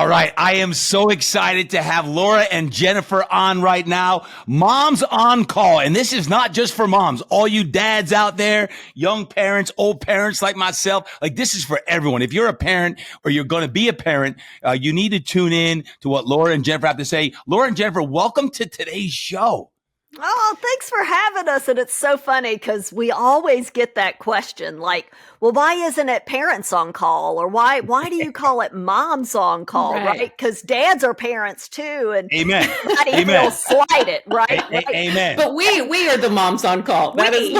All right. I am so excited to have Laura and Jennifer on right now. Moms on Call. And this is not just for moms. All you dads out there, young parents, old parents like myself, like this is for everyone. If you're a parent or you're going to be a parent, you need to tune in to what Laura and Jennifer have to say. Laura and Jennifer, welcome to today's show. Oh, thanks for having us. And it's so funny because we always get that question like, well, why isn't it parents on call? Or why do you call it moms on call? Right? Because dads are parents too. And Amen. Amen. Feels slighted, right? Amen. But we are the moms on call. That is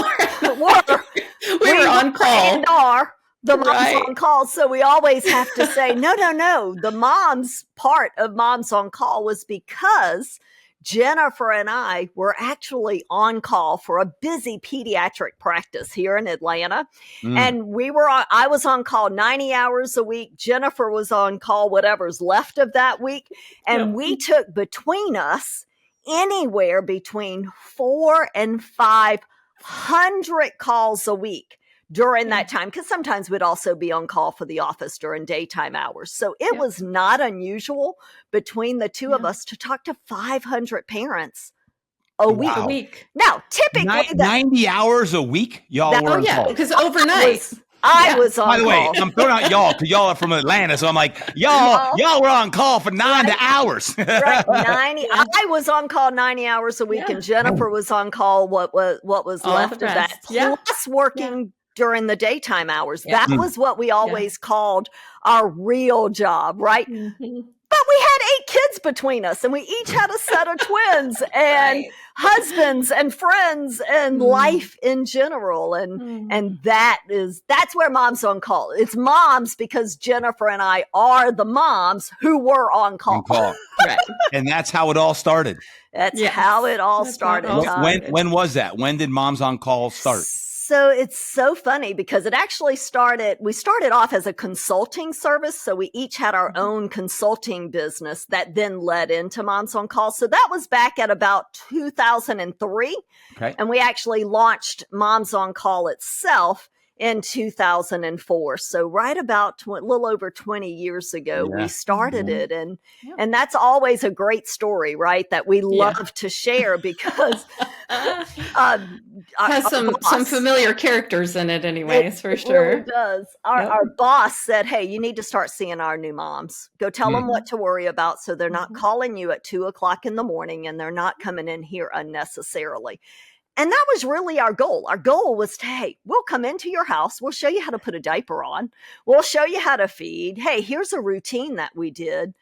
we're on call. And are the moms on call. So we always have to say, no. The moms part of moms on call was because Jennifer and I were actually on call for a busy pediatric practice here in Atlanta. And I was on call 90 hours a week. Jennifer was on call whatever's left of that week. And we took between us anywhere between 400 and 500 calls a week during that time, because sometimes we'd also be on call for the office during daytime hours. So it was not unusual between the two of us to talk to 500 parents a week. Now, typically 90 hours a week, y'all were on call. Because overnight. I was on call. By the way, I'm throwing out y'all because y'all are from Atlanta. So I'm like, y'all were on call for 90 hours. Right, 90. I was on call 90 hours a week, and Jennifer was on call what was left of that, plus working during the daytime hours. That was what we always called our real job, right? But we had 8 kids between us, and we each had a set of twins and husbands and friends and life in general. And that's where mom's on call. It's moms because Jennifer and I are the moms who were on call. Right. And that's how it all started. That's how it all started. When was that? When did Moms on Call start? So it's so funny because it actually we started off as a consulting service. So we each had our own consulting business that then led into Moms on Call. So that was back at about 2003. Okay. And we actually launched Moms on Call itself in 2004. So right about a little over 20 years ago, we started it. And that's always a great story, right? That we love to share because has some familiar characters in it anyways, for sure. It really does. Our boss said, hey, you need to start seeing our new moms. Go tell them what to worry about so they're not calling you at 2:00 in the morning and they're not coming in here unnecessarily. And that was really our goal. Our goal was to, hey, we'll come into your house. We'll show you how to put a diaper on. We'll show you how to feed. Hey, here's a routine that we did.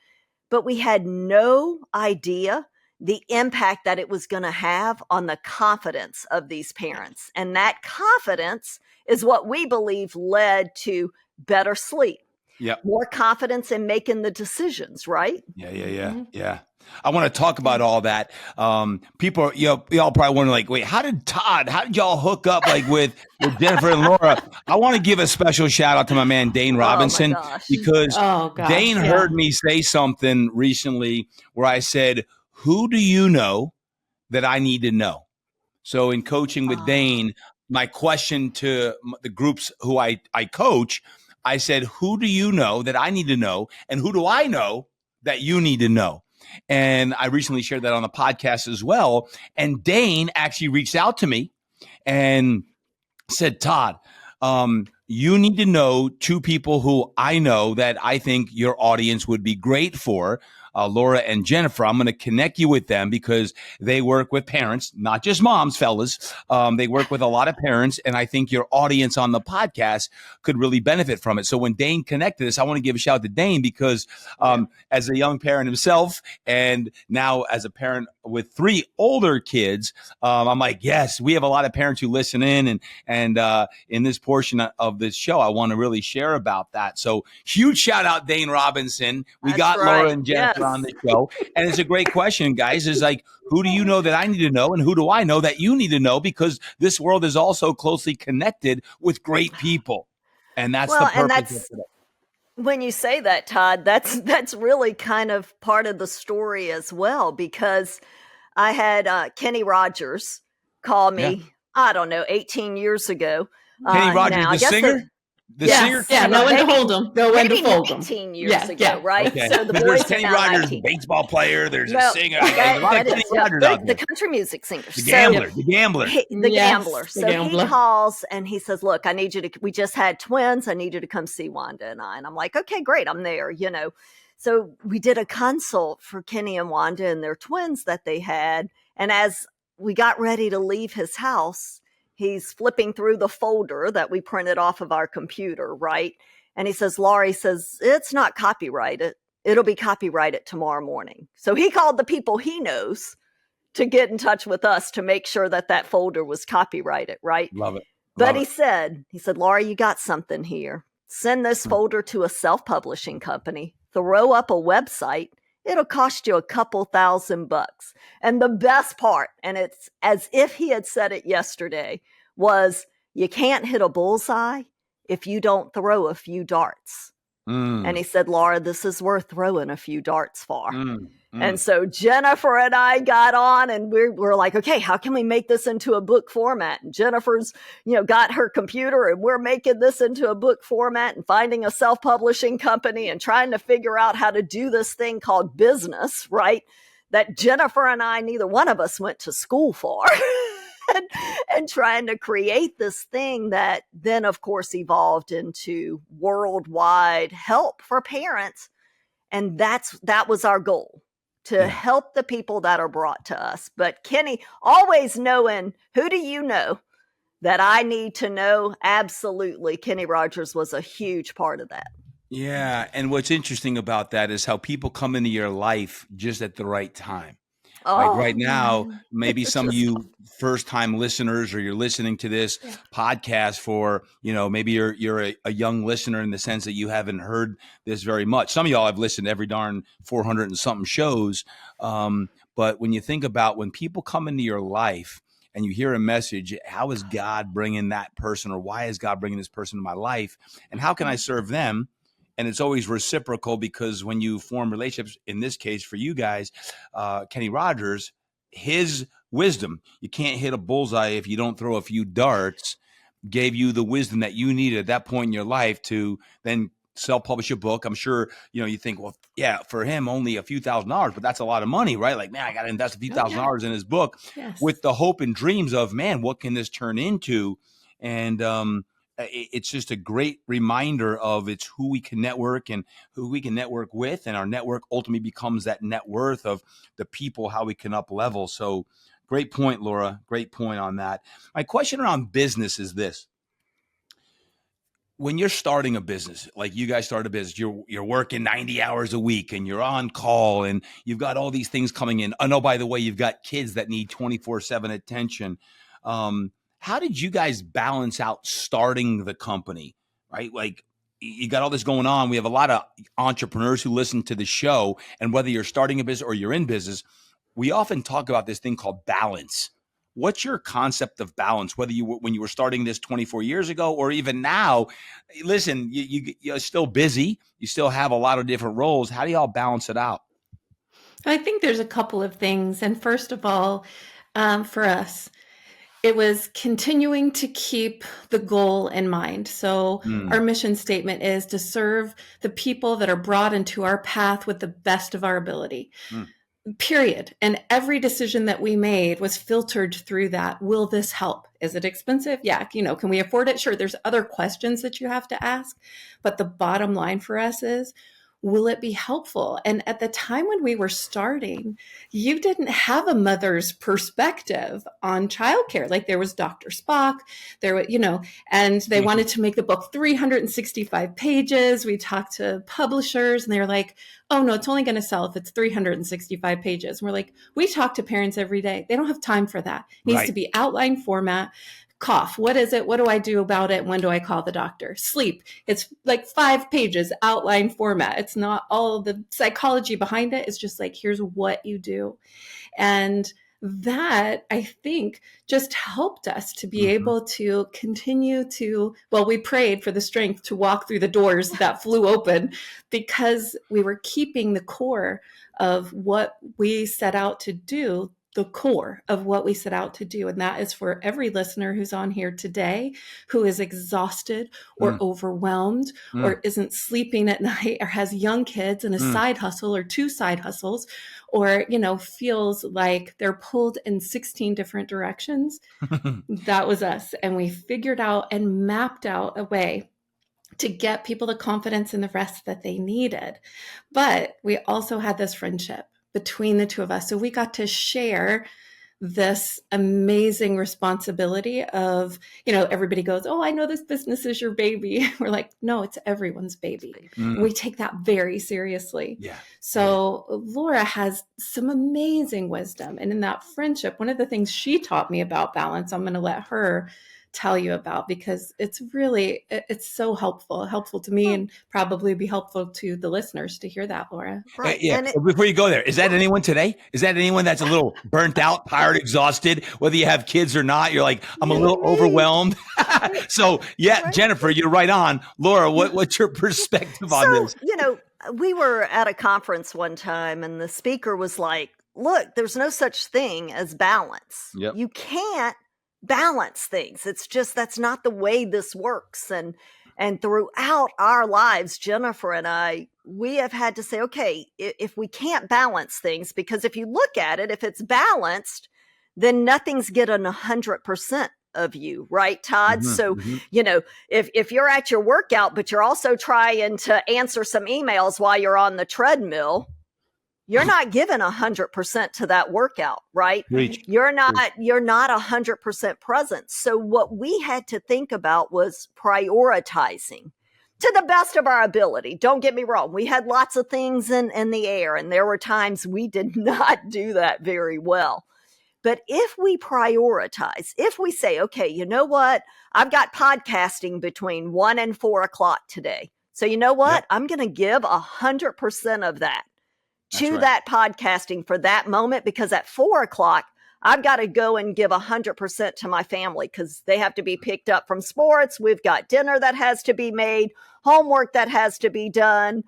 But we had no idea the impact that it was going to have on the confidence of these parents. And that confidence is what we believe led to better sleep. More confidence in making the decisions, right? Yeah. I want to talk about all that. People, y'all probably wondering, like, wait, how did y'all hook up like with Jennifer and Laura? I want to give a special shout out to my man Dane Robinson because Dane heard me say something recently where I said, "Who do you know that I need to know?" So in coaching with Dane, my question to the groups who I coach, I said, who do you know that I need to know? And who do I know that you need to know? And I recently shared that on the podcast as well. And Dane actually reached out to me and said, Todd, you need to know 2 people who I know that I think your audience would be great for. Laura and Jennifer, I'm going to connect you with them because they work with parents, not just moms, fellas. They work with a lot of parents, and I think your audience on the podcast could really benefit from it. So when Dane connected us, I want to give a shout out to Dane because as a young parent himself, and now as a parent with 3 older kids, I'm like, yes, we have a lot of parents who listen in, and in this portion of this show, I want to really share about that. So huge shout out, Dane Robinson. We got Laura and Jennifer on the show. And it's a great question, guys. Is like, who do you know that I need to know? And who do I know that you need to know? Because this world is also closely connected with great people. And that's the purpose of today. When you say that, Todd, that's really kind of part of the story as well, because I had Kenny Rogers call me, I don't know, 18 years ago. Kenny Rogers, the singer? The Yes, singer. yeah, know when to hold them, know when to maybe fold them. 19 years ago, right? Okay. So the There's boys are Kenny now Rogers, 19. baseball player. There's a No, singer. There's a lot of Kenny Rogers out the there. country music singer. The gambler. The gambler. The Yes, gambler. the So gambler. he calls and he says, look, I need you to, we just had twins. I need you to come see Wanda and I. And I'm like, okay, great. I'm there, you know. So we did a consult for Kenny and Wanda and their twins that they had. And as we got ready to leave his house, he's flipping through the folder that we printed off of our computer, right? And he says, Laurie says, it's not copyrighted. It'll be copyrighted tomorrow morning. So he called the people he knows to get in touch with us to make sure that that folder was copyrighted, right? Love it. But he said, Laurie, you got something here. Send this folder to a self-publishing company, throw up a website. It'll cost you a couple $1,000. And the best part, and it's as if he had said it yesterday, was you can't hit a bullseye if you don't throw a few darts. And he said, Laura, this is worth throwing a few darts for. And so Jennifer and I got on and we're like, okay, how can we make this into a book format? And Jennifer's, got her computer and we're making this into a book format and finding a self-publishing company and trying to figure out how to do this thing called business, right? That Jennifer and I, neither one of us went to school for. And trying to create this thing that then, of course, evolved into worldwide help for parents. And that was our goal, to help the people that are brought to us. But Kenny, always knowing, who do you know that I need to know? Absolutely. Kenny Rogers was a huge part of that. Yeah. And what's interesting about that is how people come into your life just at the right time. Like right now, maybe some of you first-time listeners, or you're listening to this podcast for, maybe you're a young listener in the sense that you haven't heard this very much. Some of y'all have listened to every darn 400 and something shows. But when you think about when people come into your life and you hear a message, how is God bringing that person, or why is God bringing this person to my life, and how can I serve them? And it's always reciprocal, because when you form relationships, in this case for you guys, Kenny Rogers, his wisdom, you can't hit a bullseye if you don't throw a few darts, gave you the wisdom that you needed at that point in your life to then self-publish a book. I'm sure, you think, well, yeah, for him, only a few $1,000s, but that's a lot of money, right? Like, man, I got to invest a few $1,000s in his book with the hope and dreams of, man, what can this turn into? And, it's just a great reminder of it's who we can network and who we can network with. And our network ultimately becomes that net worth of the people, how we can up level. So great point, Laura. Great point on that. My question around business is this. When you're starting a business, like you guys started a business, you're working 90 hours a week and you're on call and you've got all these things coming in. Oh, no, by the way, you've got kids that need 24/7 attention. How did you guys balance out starting the company, right? Like, you got all this going on. We have a lot of entrepreneurs who listen to the show, and whether you're starting a business or you're in business, we often talk about this thing called balance. What's your concept of balance, whether when you were starting this 24 years ago or even now? Listen, you're still busy. You still have a lot of different roles. How do y'all balance it out? I think there's a couple of things. And first of all, for us, it was continuing to keep the goal in mind. So our mission statement is to serve the people that are brought into our path with the best of our ability. Period. And every decision that we made was filtered through that. Will this help? Is it expensive? Yeah. Can we afford it? Sure. There's other questions that you have to ask. But the bottom line for us is, will it be helpful? And at the time when we were starting, you didn't have a mother's perspective on childcare. Like, there was Dr. Spock, and they wanted to make the book 365 pages. We talked to publishers and they were like, oh no, it's only going to sell if it's 365 pages. And we're like, we talk to parents every day. They don't have time for that. It needs to be outline format. Cough. What is it? What do I do about it? When do I call the doctor? Sleep. It's like 5 pages outline format. It's not all the psychology behind it. It's just like, here's what you do. And that, I think, just helped us to be able to continue to, we prayed for the strength to walk through the doors that flew open, because we were keeping the core of what we set out to do the core of what we set out to do. And that is for every listener who's on here today who is exhausted or overwhelmed or isn't sleeping at night or has young kids and a side hustle or 2 side hustles, or, feels like they're pulled in 16 different directions. That was us. And we figured out and mapped out a way to get people the confidence and the rest that they needed. But we also had this friendship between the two of us. So we got to share this amazing responsibility of, everybody goes, oh, I know this business is your baby. We're like, no, it's everyone's baby. We take that very seriously. Yeah. So Laura has some amazing wisdom. And in that friendship, one of the things she taught me about balance, I'm going to let her tell you about, because it's so helpful to me, and probably be helpful to the listeners to hear that, Laura. Right. Yeah. Before you go there, is that anyone today? Is that anyone that's a little burnt out, tired, exhausted, whether you have kids or not? You're like, I'm a little overwhelmed. So yeah, Jennifer, you're right on. Laura, what's your perspective on this? We were at a conference one time and the speaker was like, look, there's no such thing as balance. Yep. You can't balance things. It's just, that's not the way this works. And throughout our lives, Jennifer and I, we have had to say, okay, if we can't balance things, because if you look at it, if it's balanced, then nothing's getting 100% of you, right, Todd? So, if you're at your workout, but you're also trying to answer some emails while you're on the treadmill, you're not giving 100% to that workout, right? Reach. You're not 100% present. So what we had to think about was prioritizing to the best of our ability. Don't get me wrong. We had lots of things in the air, and there were times we did not do that very well. But if we prioritize, if we say, okay, you know what? I've got podcasting between 1 and 4 o'clock today. So you know what? Yep. I'm going to give 100% of that to that podcasting for that moment, because at 4 o'clock, I've got to go and give 100% to my family because they have to be picked up from sports. We've got dinner that has to be made, homework that has to be done,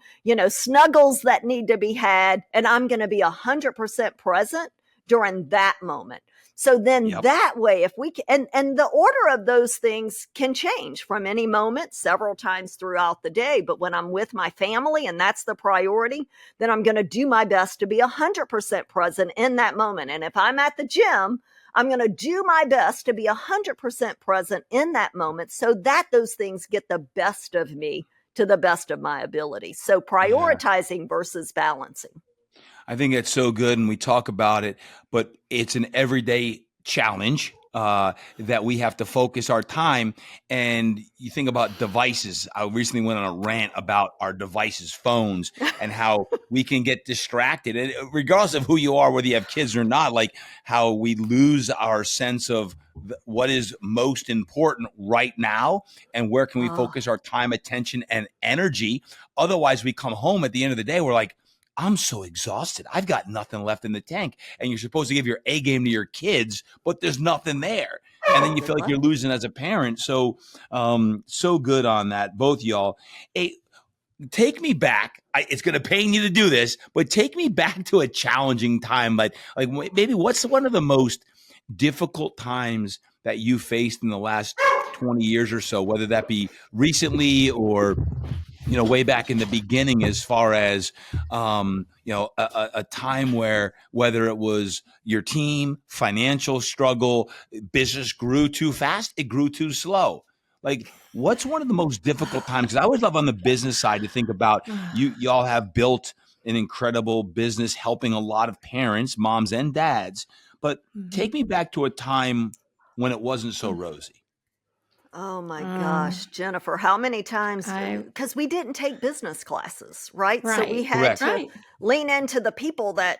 snuggles that need to be had. And I'm going to be 100% present during that moment. So then that way, if we can, and the order of those things can change from any moment several times throughout the day. But when I'm with my family and that's the priority, then I'm going to do my best to be 100% present in that moment. And if I'm at the gym, I'm going to do my best to be 100% present in that moment so that those things get the best of me to the best of my ability. So prioritizing versus balancing. I think that's so good, and we talk about it, but it's an everyday challenge that we have to focus our time. And you think about devices. I recently went on a rant about our devices, phones, and how we can get distracted. And regardless of who you are, whether you have kids or not, like how we lose our sense of what is most important right now and where can we focus our time, attention, and energy. Otherwise, we come home at the end of the day, we're like, I'm so exhausted. I've got nothing left in the tank. And you're supposed to give your A game to your kids, but there's nothing there. And then you feel like you're losing as a parent. So, so good on that, both y'all. Hey, take me back. It's going to pain you to do this, but take me back to a challenging time. Like maybe what's one of the most difficult times that you faced in the last 20 years or so, whether that be recently or way back in the beginning, as far as, a time where whether it was your team, financial struggle, business grew too fast, it grew too slow. Like, what's one of the most difficult times? Because I always love on the business side to think about y'all have built an incredible business helping a lot of parents, moms and dads. But take me back to a time when it wasn't so rosy. Oh my gosh, Jennifer, how many times? Because we didn't take business classes, right? So we had to lean into the people that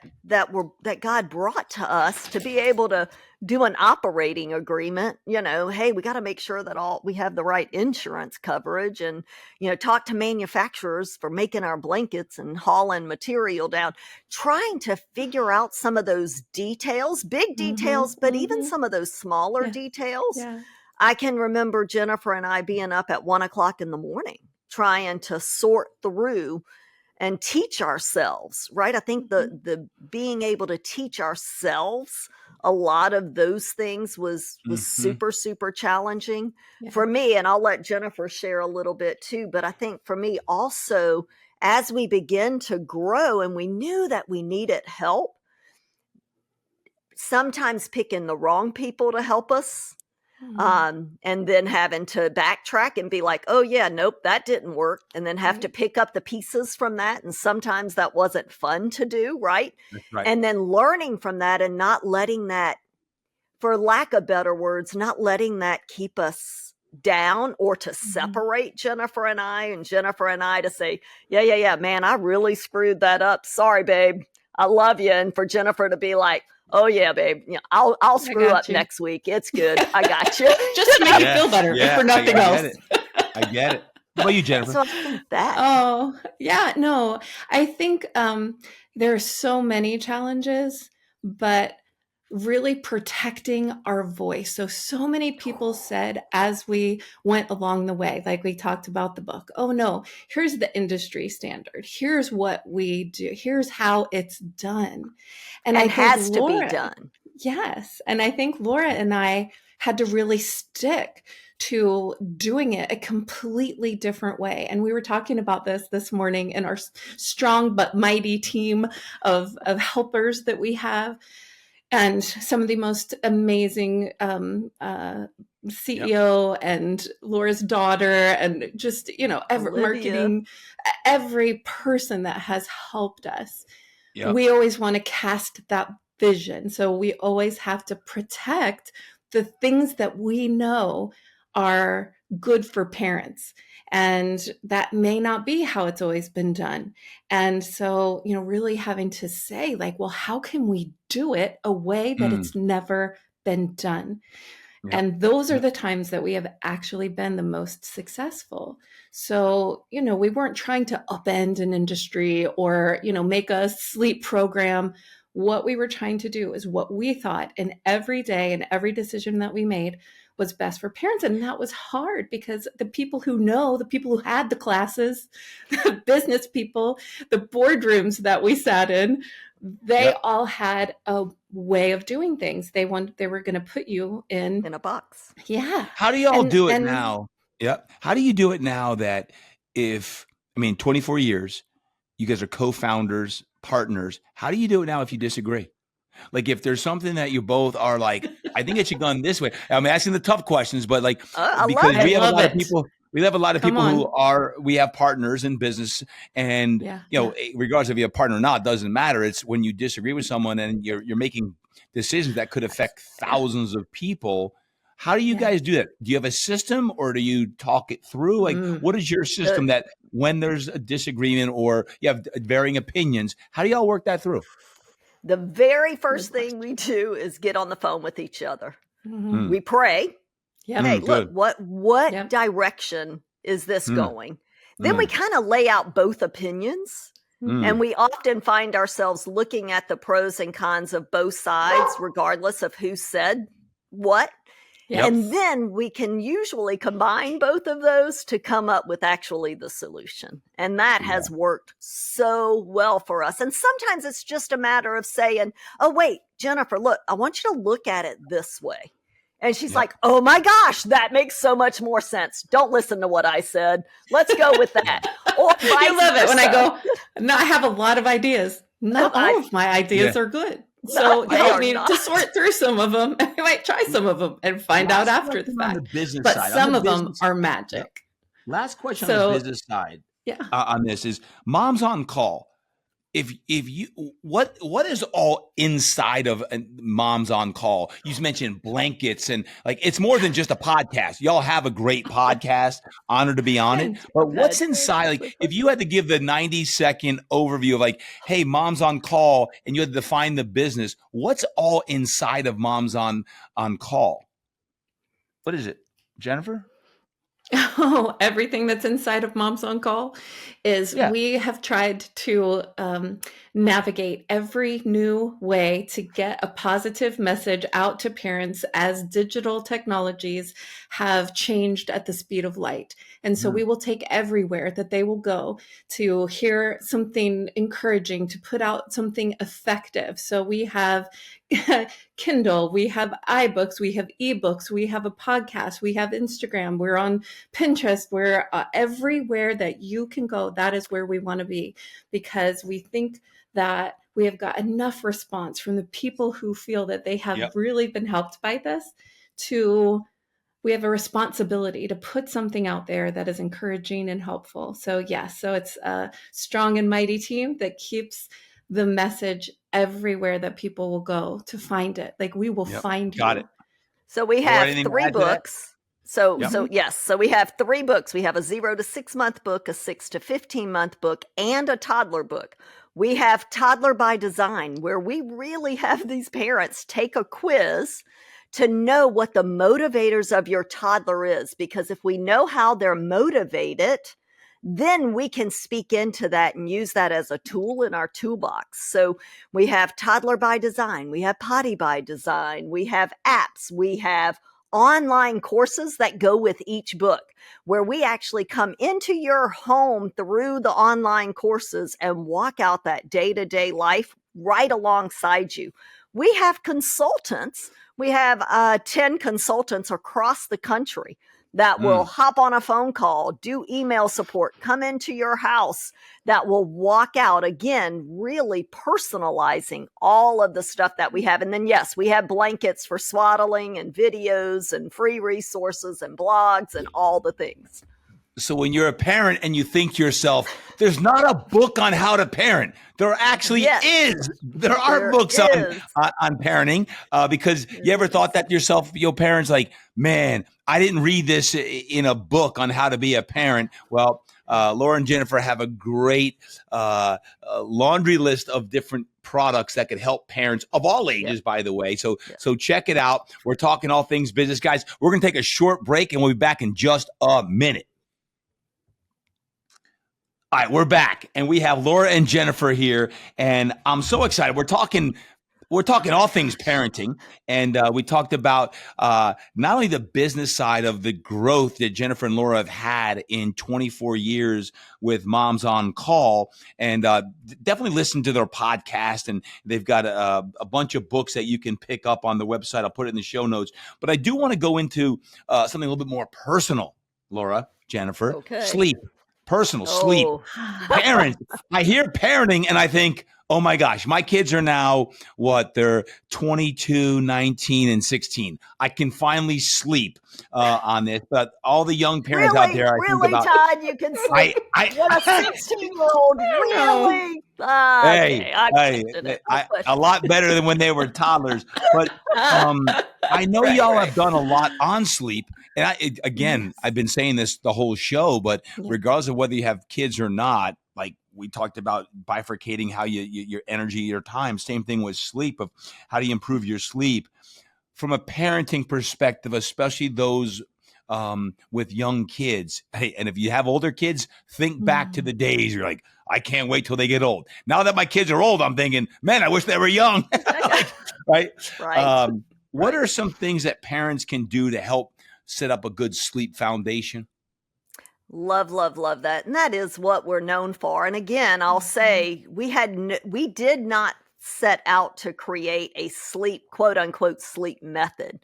God brought to us to be able to do an operating agreement. Hey, we got to make sure that we have the right insurance coverage, and talk to manufacturers for making our blankets and hauling material down, trying to figure out some of those details, big details, but even some of those smaller details. Yeah. I can remember Jennifer and I being up at 1 o'clock in the morning trying to sort through and teach ourselves, right? I think the being able to teach ourselves a lot of those things was super, super challenging for me. And I'll let Jennifer share a little bit too. But I think for me also, as we begin to grow and we knew that we needed help, sometimes picking the wrong people to help us, and then having to backtrack and be like, oh yeah, nope, that didn't work. And then have to pick up the pieces from that. And sometimes that wasn't fun to do. Right. That's right. And then learning from that and not letting that, for lack of better words, not letting that keep us down or to separate Jennifer and I to say, yeah, man, I really screwed that up. Sorry, babe. I love you. And for Jennifer to be like, oh yeah, babe, I'll screw up next week. It's good. I got you. Just to make you feel better, if for nothing else. I get it. What about you, Jennifer? So I think that. Oh, yeah, no, I think there are so many challenges, but really protecting our voice. So many people said as we went along the way, like we talked about the book, oh no, here's the industry standard. Here's what we do. Here's how it's done. And it has to be done. Yes. And I think Laura and I had to really stick to doing it a completely different way. And we were talking about this morning in our strong but mighty team of helpers that we have. And some of the most amazing CEO and Laura's daughter, and just, marketing, every person that has helped us. Yep. We always want to cast that vision. So we always have to protect the things that we know are good for parents. And that may not be how it's always been done. And so, really having to say like, well, how can we do it a way that it's never been done? Yep. And those are the times that we have actually been the most successful. So, we weren't trying to upend an industry or, make a sleep program. What we were trying to do is what we thought in every day and every decision that we made was best for parents. And that was hard because the people who know, the people who had the classes, the business people, the boardrooms that we sat in, they all had a way of doing things. They were going to put you in a box. Yeah. How do y'all do it now? Yep. How do you do it now that 24 years, you guys are co-founders, partners. How do you do it now if you disagree? Like if there's something that you both are like, I think it should go this way. I'm asking the tough questions, but like, because we have a lot of people, we have partners in business and, regardless if you have a partner or not, doesn't matter. It's when you disagree with someone and you're making decisions that could affect thousands of people. How do you guys do that? Do you have a system or do you talk it through? Like, what is your system that when there's a disagreement or you have varying opinions, how do y'all work that through? The very first thing we do is get on the phone with each other. Mm-hmm. We pray. Yep. Hey, look, what direction is this going? Then we kind of lay out both opinions. And we often find ourselves looking at the pros and cons of both sides, regardless of who said what. Yep. And then we can usually combine both of those to come up with actually the solution. And that has worked so well for us. And sometimes it's just a matter of saying, oh, wait, Jennifer, look, I want you to look at it this way. And she's like, oh my gosh, that makes so much more sense. Don't listen to what I said. Let's go with that. Or you love it when I go, I have a lot of ideas. Not all of my ideas are good. So you help me to sort through some of them. I might try some of them and find out after the fact. But some of them are magic. Last question on the business side on this is Moms on Call. If you what is all inside of Moms on Call? You mentioned blankets and like it's more than just a podcast. Y'all have a great podcast. Honored to be on it. But what's inside? Like if you had to give the 90-second overview of like, hey, Moms on Call, and you had to define the business, what's all inside of Moms on Call? What is it, Jennifer? Oh, everything that's inside of Moms on Call is Yeah. we have tried to navigate every new way to get a positive message out to parents as digital technologies have changed at the speed of light. And so we will take everywhere that they will go to hear something encouraging, to put out something effective. So we have Kindle, we have iBooks, we have eBooks, we have a podcast, we have Instagram, we're on Pinterest, we're everywhere that you can go. That is where we want to be, because we think that we have got enough response from the people who feel that they have really been helped by this to we have a responsibility to put something out there that is encouraging and helpful. So yes, so it's a strong and mighty team that keeps the message everywhere that people will go to find it. Like we will find you. Got it. So we Laura, have anything to 3 add to that? books. So yes, so we have 3 books. We have a 0 to 6 month book, a 6 to 15 month book, and a toddler book. We have Toddler by Design, where we really have these parents take a quiz to know what the motivators of your toddler is. Because if we know how they're motivated, then we can speak into that and use that as a tool in our toolbox. So we have Toddler by Design, we have Potty by Design, we have apps, we have online courses that go with each book, where we actually come into your home through the online courses and walk out that day-to-day life right alongside you. We have consultants. We have 10 consultants across the country that will hop on a phone call, do email support, come into your house, that will walk out, again, really personalizing all of the stuff that we have. And then, yes, we have blankets for swaddling and videos and free resources and blogs and all the things. So when you're a parent and you think to yourself, there's not a book on how to parent. There actually is. There are books on parenting because you ever thought that yourself, your parents like, man, I didn't read this in a book on how to be a parent. Well, Laura and Jennifer have a great laundry list of different products that could help parents of all ages, by the way. So check it out. We're talking all things business, guys. We're going to take a short break and we'll be back in just a minute. All right, we're back, and we have Laura and Jennifer here, and I'm so excited. We're talking all things parenting, and we talked about not only the business side of the growth that Jennifer and Laura have had in 24 years with Moms on Call, and definitely listen to their podcast, and they've got a bunch of books that you can pick up on the website. I'll put it in the show notes, but I do want to go into something a little bit more personal, Laura, Jennifer, sleep. Personal sleep, parents. I hear parenting and I think, oh my gosh, my kids are now they're 22, 19, and 16. I can finally sleep on this. But all the young parents out there, Todd, you can sleep. What a 16-year-old, really? A lot better than when they were toddlers. But I know y'all have done a lot on sleep. And I've been saying this the whole show, but regardless of whether you have kids or not, like we talked about bifurcating how your energy, your time, same thing with sleep, of how do you improve your sleep from a parenting perspective, especially those with young kids. Hey, and if you have older kids, think back to the days you're like, I can't wait till they get old. Now that my kids are old, I'm thinking, man, I wish they were young. Right. What are some things that parents can do to help set up a good sleep foundation? Love that. And that is what we're known for. And again, I'll say we did not set out to create a sleep, quote unquote, sleep method.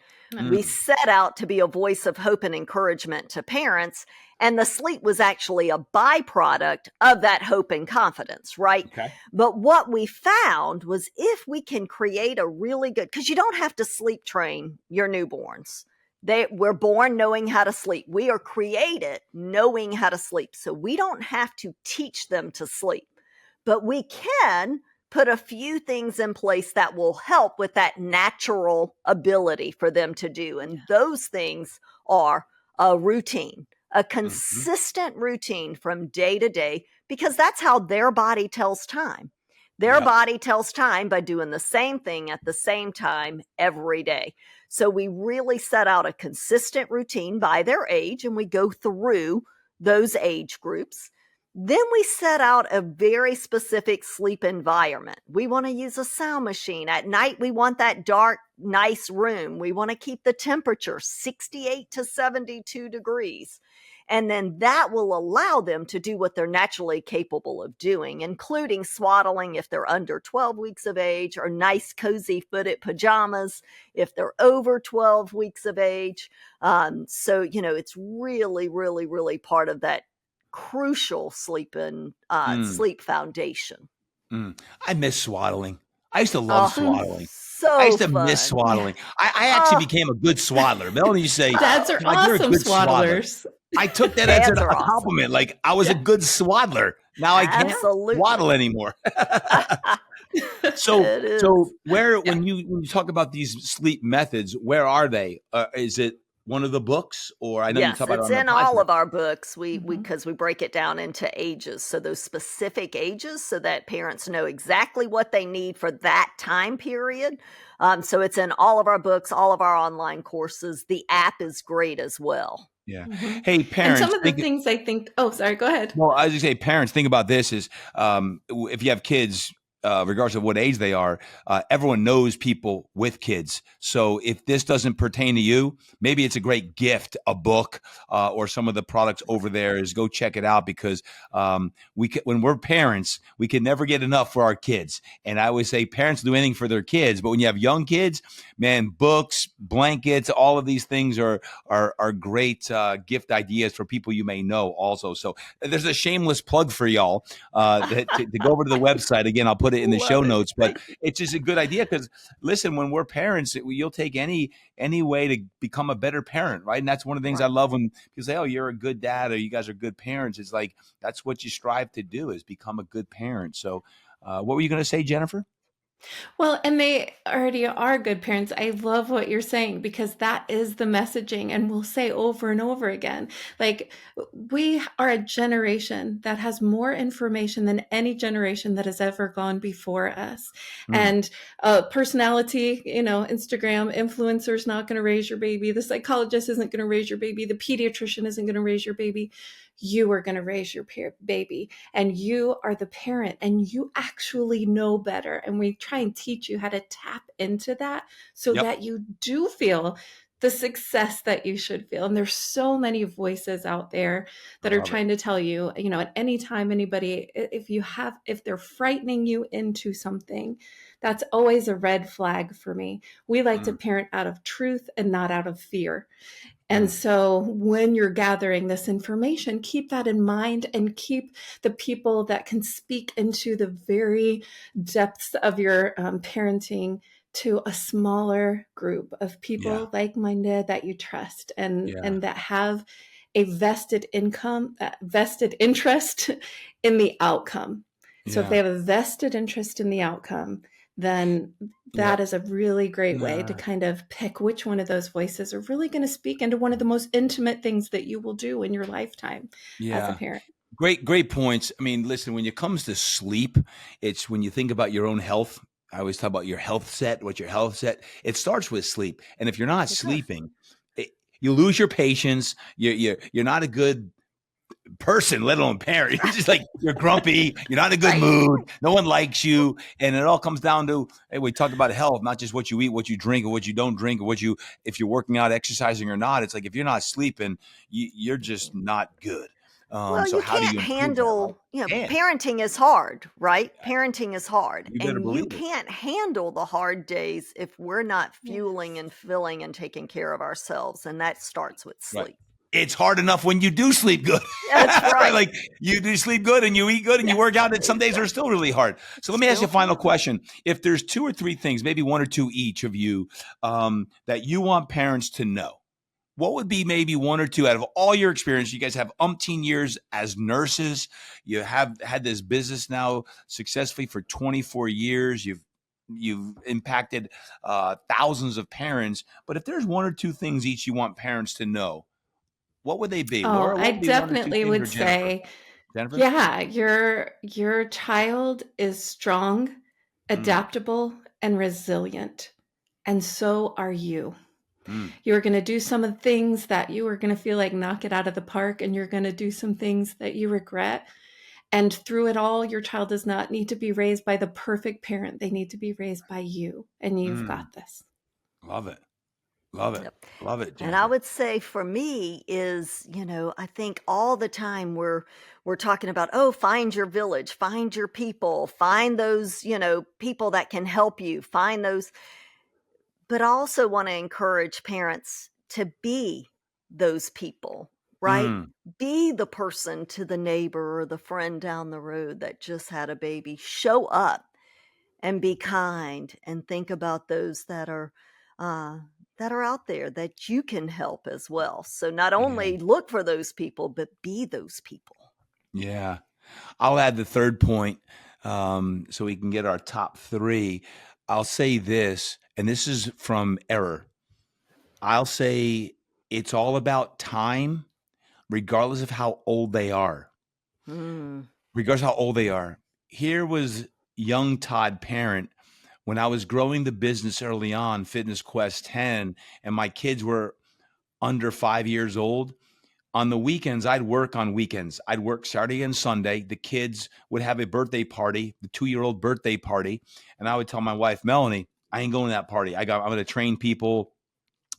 We set out to be a voice of hope and encouragement to parents. And the sleep was actually a byproduct of that hope and confidence, right? But what we found was if we can create a really good, because you don't have to sleep train your newborns. We're born knowing how to sleep. We are created knowing how to sleep. So we don't have to teach them to sleep, but we can put a few things in place that will help with that natural ability for them to do. And those things are a routine, a consistent routine from day to day, because that's how their body tells time. Their body tells time by doing the same thing at the same time every day. So we really set out a consistent routine by their age, and we go through those age groups. Then we set out a very specific sleep environment. We want to use a sound machine. At night, we want that dark, nice room. We want to keep the temperature 68 to 72 degrees. And then that will allow them to do what they're naturally capable of doing, including swaddling if they're under 12 weeks of age, or nice, cozy footed pajamas if they're over 12 weeks of age. So, it's really, really, really part of that crucial sleep foundation. I miss swaddling. I used to love swaddling. So I used to fun. miss swaddling. I actually became a good swaddler. Melanie used to say, dads are "You're a awesome good swaddlers." I took that as Dads a are awesome. compliment. Like, I was a good swaddler. Now I can't swaddle anymore. So when you talk about these sleep methods, where are they? Is it one of the books, or I know you talk about it on it's in the all podcast. of our books. Because we break it down into ages, so those specific ages, so that parents know exactly what they need for that time period. So it's in all of our books, all of our online courses. The app is great as well. Yeah. Hey, parents. And some of the things I think. Oh, sorry. Go ahead. Well, I was going to say, parents, think about this: is if you have kids, regardless of what age they are, everyone knows people with kids. So if this doesn't pertain to you, maybe it's a great gift, a book, or some of the products over there. Is go check it out, because when we're parents, we can never get enough for our kids. And I always say parents do anything for their kids, but when you have young kids, man, books, blankets, all of these things are great gift ideas for people you may know also. So there's a shameless plug for y'all to go over to the website. Again, I'll put it in the show notes, but it's just a good idea, because listen, when we're parents, you'll take any way to become a better parent, right? And that's one of the things I love when people say, "Oh, you're a good dad," or "You guys are good parents." It's like, that's what you strive to do, is become a good parent. So what were you going to say, Jennifer? Well, and they already are good parents. I love what you're saying, because that is the messaging, and we'll say over and over again. Like, we are a generation that has more information than any generation that has ever gone before us. And personality, Instagram influencer's not going to raise your baby. The psychologist isn't going to raise your baby. The pediatrician isn't going to raise your baby. You are going to raise your baby, and you are the parent, and you actually know better. And we try and teach you how to tap into that, so that you do feel the success that you should feel. And there's so many voices out there that are trying to tell you, at any time, anybody, if they're frightening you into something, that's always a red flag for me. We like to parent out of truth and not out of fear. And so when you're gathering this information, keep that in mind, and keep the people that can speak into the very depths of your parenting to a smaller group of people like-minded that you trust, and that have a vested interest in the outcome. So if they have a vested interest in the outcome, then that is a really great way to kind of pick which one of those voices are really going to speak into one of the most intimate things that you will do in your lifetime as a parent. Great points. I mean, listen, when it comes to sleep, it's when you think about your own health. I always talk about your health set, what's your health set. It starts with sleep. And if you're not sleeping, you lose your patience. You're not a good person, let alone parent. You're just like, you're grumpy, you're not in a good mood, no one likes you. And it all comes down to, hey, we talked about health, not just what you eat, what you drink, or what you don't drink, or if you're working out, exercising or not. It's like, if you're not sleeping, you're just not good. Well, so you how can't do you handle, parenting is hard, right? Parenting is hard. You can't handle the hard days if we're not fueling and filling and taking care of ourselves. And that starts with sleep. Right. It's hard enough when you do sleep good. That's right. Like, you do sleep good and you eat good and you work out, and some days are still really hard. So let me ask you a final question. If there's 2 or 3 things, maybe 1 or 2 each of you, that you want parents to know, what would be maybe 1 or 2 out of all your experience? You guys have umpteen years as nurses. You have had this business now successfully for 24 years. You've impacted thousands of parents. But if there's 1 or 2 things each you want parents to know, what would they be? Laura, I definitely would say Jennifer? Yeah, your child is strong, adaptable, and resilient. And so are you. You're going to do some of the things that you are going to feel like knock it out of the park, and you're going to do some things that you regret. And through it all, your child does not need to be raised by the perfect parent. They need to be raised by you, and you've got this. Love it. Love it. Yep. Love it, Jennifer. And I would say for me is, I think all the time we're talking about, oh, find your village, find your people, find those, people that can help you, find those. But I also want to encourage parents to be those people, right? Be the person to the neighbor or the friend down the road that just had a baby. Show up and be kind and think about those that are out there that you can help as well. So not only look for those people, but be those people. Yeah. I'll add the third point so we can get our top three. I'll say this, and this is from error. I'll say it's all about time, regardless of how old they are. Regardless of how old they are. Here was young Todd parent when I was growing the business early on, Fitness Quest 10, and my kids were under 5 years old. On the weekends, I'd work on weekends. I'd work Saturday and Sunday. The kids would have a birthday party, the 2-year-old birthday party. And I would tell my wife, Melanie, I ain't going to that party. I'm going to train people.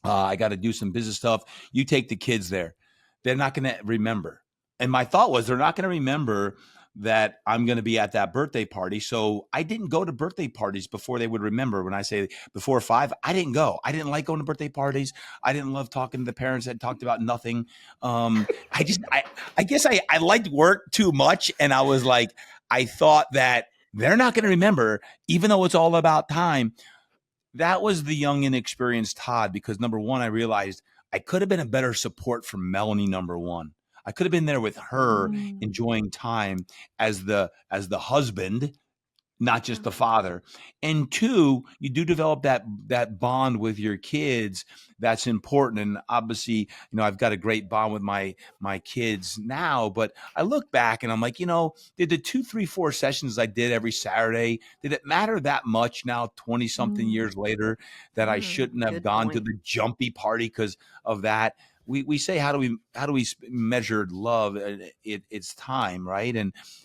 I got to do some business stuff. You take the kids there. They're not going to remember. And my thought was they're not going to remember that I'm going to be at that birthday party. So I didn't go to birthday parties before they would remember. When I say before 5, I didn't go. I didn't like going to birthday parties. I didn't love talking to the parents that talked about nothing. I guess I liked work too much. And I was like, I thought that they're not going to remember, even though it's all about time. That was the young, inexperienced Todd, because number one, I realized I could have been a better support for Melanie, number one. I could have been there with her, enjoying time as the husband, not just the father. And two, you do develop that bond with your kids. That's important. And obviously, I've got a great bond with my kids now, but I look back and I'm like, did the 2, 3, 4 sessions I did every Saturday, did it matter that much now, 20 something years later, that I shouldn't have gone to the jumpy party because of that? We say, how do we measure love? It's time, right?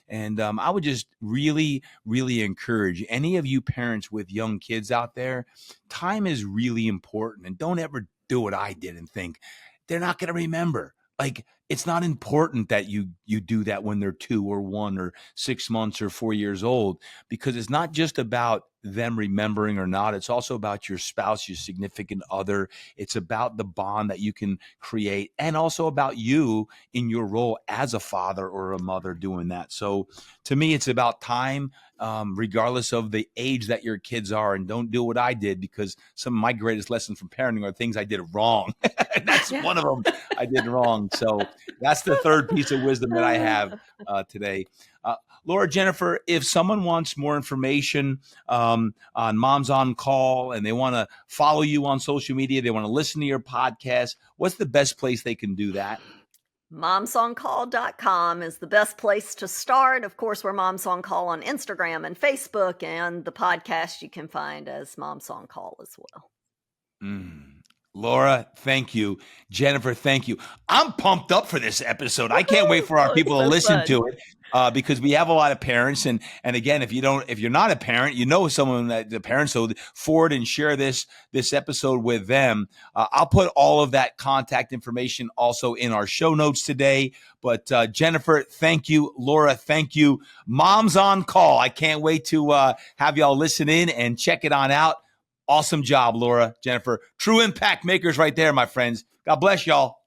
And I would just really, really encourage any of you parents with young kids out there, time is really important. And don't ever do what I did and think they're not going to remember. Like, it's not important that you do that when they're 2 or 1 or 6 months or 4 years old, because it's not just about them remembering or not. It's also about your spouse, your significant other. It's about the bond that you can create, and also about you in your role as a father or a mother doing that. So to me, it's about time, regardless of the age that your kids are. And don't do what I did, because some of my greatest lessons from parenting are things I did wrong. And that's one of them I did wrong. So that's the third piece of wisdom that I have today. Laura, Jennifer, if someone wants more information on Moms on Call and they want to follow you on social media, they want to listen to your podcast, what's the best place they can do that? momsoncall.com is the best place to start. Of course, we're Moms on Call on Instagram and Facebook, and the podcast you can find as Moms on Call as well. Laura, thank you. Jennifer, thank you. I'm pumped up for this episode. I can't wait for our people to listen to it, because we have a lot of parents. And again, if you're not a parent, someone that's a parent, so forward and share this episode with them. I'll put all of that contact information also in our show notes today. But Jennifer, thank you. Laura, thank you. Moms on Call. I can't wait to have y'all listen in and check it on out. Awesome job, Laura, Jennifer. True impact makers right there, my friends. God bless y'all.